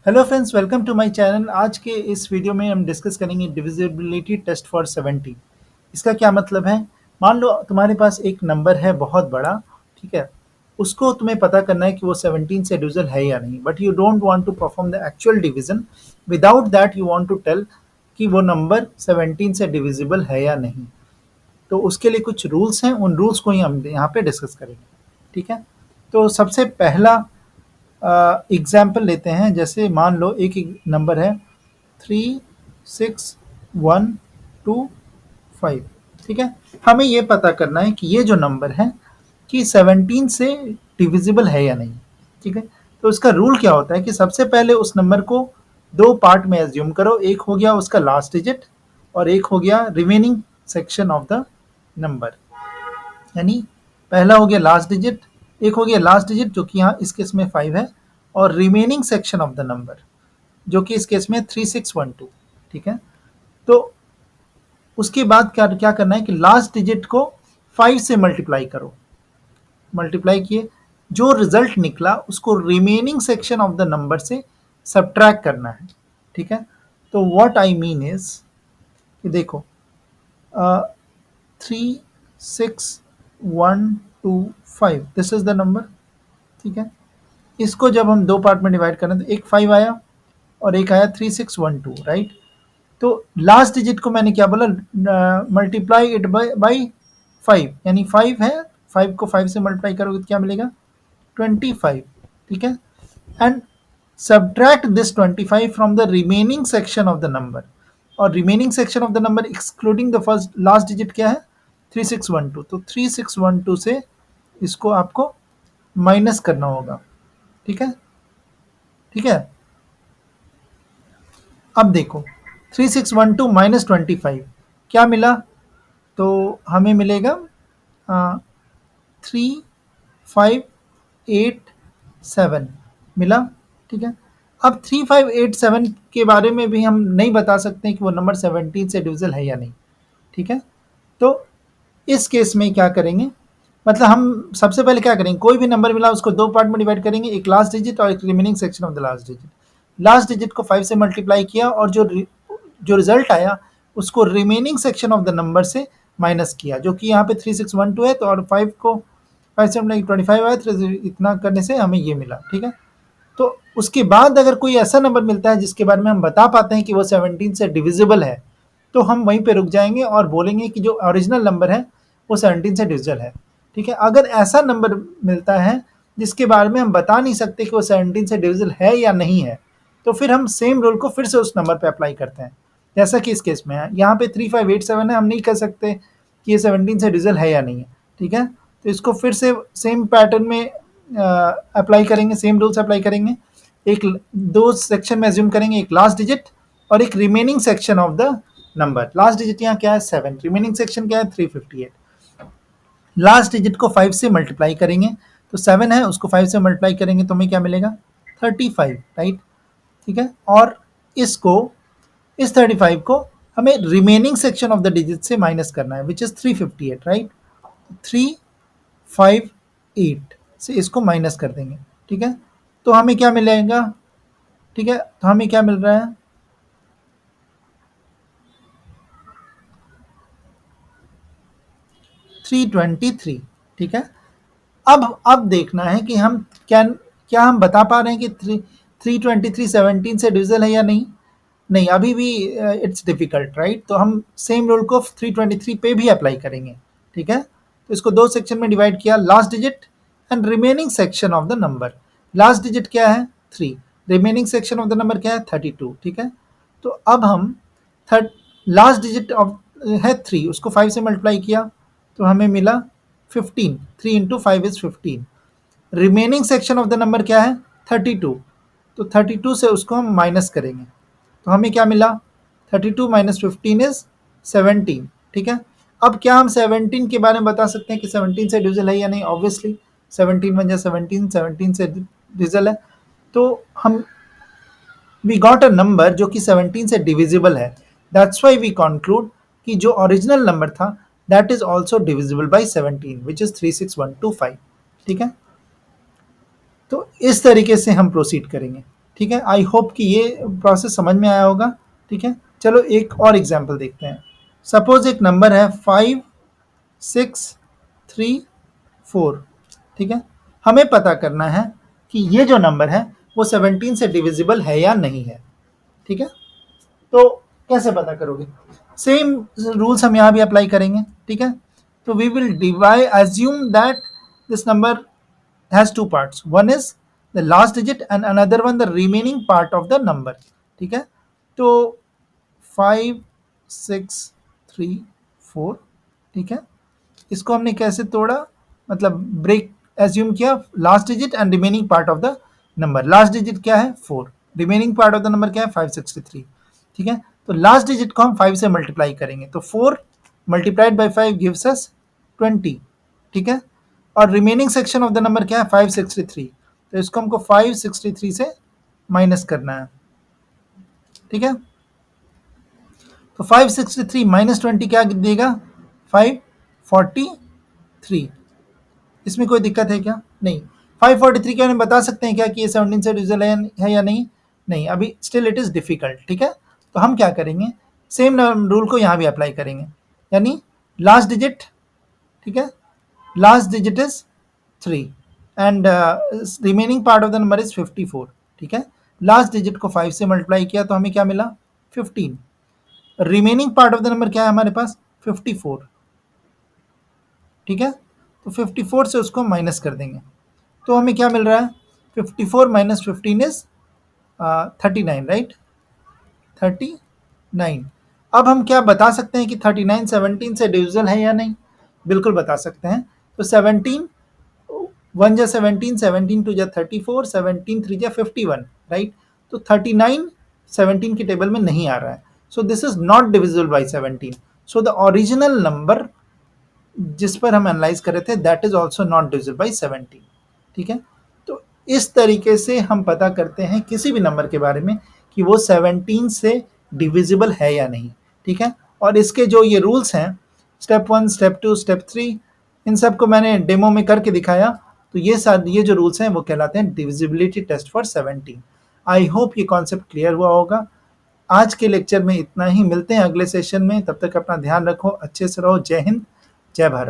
Hello friends, welcome to my channel. आज के इस वीडियो में हम डिस्कस करेंगे डिविजिबिलिटी टेस्ट फॉर 70। इसका क्या मतलब है? मान लो तुम्हारे पास एक नंबर है बहुत बड़ा, ठीक है। उसको तुम्हें पता करना है कि वो 17 से डिविजिबल है या नहीं, but you don't want to perform the actual division. Without that you want to tell कि वो नंबर 17 से डिविजिबल है या नहीं। तो उसके लिए कुछ रूल्स हैं, उन रूल्स को ही हम यहाँ पे डिस्कस करेंगे, ठीक है। तो सबसे पहला एग्जाम्पल लेते हैं। जैसे मान लो एक नंबर है 36125, ठीक है। हमें ये पता करना है कि ये जो नंबर है कि 17 से डिविजिबल है या नहीं, ठीक है। तो इसका रूल क्या होता है कि सबसे पहले उस नंबर को दो पार्ट में एज्यूम करो। एक हो गया उसका लास्ट डिजिट और एक हो गया remaining section of the number. यानी पहला हो गया लास्ट डिजिट, एक हो गया लास्ट डिजिट जो कि यहाँ इस केस में 5 है, और remaining section of the number जो कि इस केस में 3612, ठीक है। तो उसके बाद क्या क्या करना है कि लास्ट डिजिट को 5 से मल्टीप्लाई करो। मल्टीप्लाई किए, जो रिजल्ट निकला उसको remaining section of the number से सब्ट्रैक्ट करना है, ठीक है। तो व्हाट आई मीन इज कि देखो 36125 दिस इज द नंबर, ठीक है। इसको जब हम दो पार्ट में डिवाइड करें तो एक 5 आया और एक आया 3612, राइट। तो लास्ट डिजिट को मैंने क्या बोला, मल्टीप्लाई इट बाई 5, यानी 5 है, 5 को 5 से मल्टीप्लाई करोगे तो क्या मिलेगा 25, ठीक है। And subtract this 25 from the remaining section of the number. और remaining section of the number excluding the first last digit क्या है 3612। तो 3612 से इसको आपको माइनस करना होगा, ठीक है, ठीक है। अब देखो 3612 माइनस 25 क्या मिला, तो हमें मिलेगा 3587 मिला, ठीक है। अब 3587 के बारे में भी हम नहीं बता सकते कि वो नंबर 17 से डिविजिबल है या नहीं, ठीक है। तो इस केस में क्या करेंगे, मतलब हम सबसे पहले क्या करेंगे, कोई भी नंबर मिला उसको दो पार्ट में डिवाइड करेंगे, एक लास्ट डिजिट और एक remaining section of the last digit. Last digit को 5 से मल्टीप्लाई किया और जो रिजल्ट आया उसको remaining section of the number से माइनस किया, जो कि यहाँ पे 3612 है। तो और 5 को 5 से 25 आया, तो इतना करने से हमें ये मिला, ठीक है। तो उसके बाद अगर कोई ऐसा नंबर मिलता है जिसके बारे में हम बता पाते हैं कि वो 17 से डिविजिबल है, तो हम वहीं पे रुक जाएंगे और बोलेंगे कि जो ओरिजिनल नंबर है वो 17 से डिविजिबल है, ठीक है। अगर ऐसा नंबर मिलता है जिसके बारे में हम बता नहीं सकते कि वो 17 से डिविजिबल है या नहीं है, तो फिर हम सेम रूल को फिर से उस नंबर पे अप्लाई करते हैं, जैसा कि इस केस में है। यहाँ पे 3587 है, हम नहीं कह सकते कि ये 17 से डिविजिबल है या नहीं है, ठीक है। तो इसको फिर से सेम पैटर्न में अप्लाई करेंगे, सेम रूल्स अप्लाई करेंगे। एक दो सेक्शन में एज्यूम करेंगे, एक लास्ट डिजिट और एक remaining section of the number. Last digit यहाँ क्या है 7, रिमेनिंग सेक्शन क्या है 358। लास्ट डिजिट को 5 से मल्टीप्लाई करेंगे, तो 7 है उसको 5 से मल्टीप्लाई करेंगे तो हमें क्या मिलेगा 35, राइट, ठीक है। और इसको इस 35 को हमें remaining section of the digit से माइनस करना है, विच इज 358, राइट। 358 से इसको माइनस कर देंगे, ठीक है। तो हमें क्या मिलेगा, ठीक है, तो हमें क्या मिल रहा है 323, ठीक है। अब देखना है कि हम क्या क्या हम बता पा रहे हैं कि 323 17 से डिविजिबल है या नहीं। नहीं, अभी भी इट्स डिफिकल्ट, राइट। तो हम सेम रूल को 323 पे भी अप्लाई करेंगे, ठीक है। तो इसको दो सेक्शन में डिवाइड किया, last digit and remaining section of the number. Last digit क्या है 3, remaining section of the number क्या है 32, ठीक है। तो अब हम थर्ड लास्ट डिजिट ऑफ है 3, उसको 5 से मल्टीप्लाई किया तो हमें मिला 15, 3 into 5 is 15। Remaining section of the number क्या है 32, तो 32 से उसको हम माइनस करेंगे तो हमें क्या मिला 32 माइनस 15 इज 17, ठीक है। अब क्या हम 17 के बारे में बता सकते हैं कि 17 से डिविजिबल है या नहीं? ऑब्वियसली 17 बन जाए 17, 17 से डिविजिबल है। तो हम वी गॉट अ नंबर जो कि 17 से डिविजिबल है। दैट्स वाई वी कंक्लूड कि जो ओरिजिनल नंबर था that is also divisible by 17 which is 36125, ठीक है। तो इस तरीके से हम प्रोसीड करेंगे। ठीक है, आई होप कि ये प्रोसेस समझ में आया होगा। ठीक है, चलो एक और एग्जाम्पल देखते हैं। सपोज एक नंबर है 5634। ठीक है, हमें पता करना है कि ये जो नंबर है वो 17 से डिविजिबल है या नहीं है। ठीक है, तो कैसे पता करोगे? सेम रूल्स हम यहाँ भी अप्लाई करेंगे। ठीक है, तो we will divide, assume that this number has two parts. One is the last digit and another one the remaining part of the number. ठीक है, तो 5634। ठीक है, इसको हमने कैसे तोड़ा, मतलब ब्रेक एज्यूम किया, last digit and remaining part of the number. Last digit क्या है 4, remaining part of the number क्या है 563। ठीक है, तो लास्ट डिजिट को हम 5 से मल्टीप्लाई करेंगे, तो 4 मल्टीप्लाइड बाई 5 गिव्स अस 20। ठीक है, और remaining section of the number क्या है 563, तो इसको हमको 563 से माइनस करना है। ठीक है, तो 563 माइनस 20 क्या देगा 543। इसमें कोई दिक्कत है क्या? नहीं। 543 क्या हम बता सकते हैं क्या कि ये 17 से डिविजिबल है या नहीं? नहीं, अभी स्टिल इट इज डिफिकल्ट। ठीक है, तो हम क्या करेंगे, सेम रूल को यहाँ भी अप्लाई करेंगे, यानी लास्ट डिजिट, ठीक है, last digit is 3 and remaining part of the number is 54। ठीक है, लास्ट डिजिट को 5 से मल्टीप्लाई किया तो हमें क्या मिला 15। Remaining part of the number क्या है हमारे पास 54। ठीक है, तो 54 से उसको माइनस कर देंगे तो हमें क्या मिल रहा है 54 माइनस 15 इज 39, राइट, 39। अब हम क्या बता सकते हैं कि 39 17 से डिविजिबल है या नहीं? बिल्कुल बता सकते हैं। तो 17 1 जा 17, 17 2 जा 34, 17 3 जा 51, राइट। तो 39 17 की टेबल में नहीं आ रहा है, so this is not divisible by 17। So the original number जिस पर हम एनालाइज कर रहे थे that is also not divisible by 17। ठीक है, तो इस तरीके से हम पता करते हैं किसी भी नंबर के बारे में कि वो 17 से डिविजिबल है या नहीं। ठीक है, और इसके जो ये रूल्स हैं स्टेप 1 स्टेप 2 स्टेप 3, इन सब को मैंने डेमो में करके दिखाया। तो ये जो रूल्स हैं वो कहलाते हैं divisibility test for 17। I hope ये कॉन्सेप्ट क्लियर हुआ होगा। आज के लेक्चर में इतना ही, मिलते हैं अगले सेशन में, तब तक अपना ध्यान रखो, अच्छे से रहो। जय हिंद, जय भारत।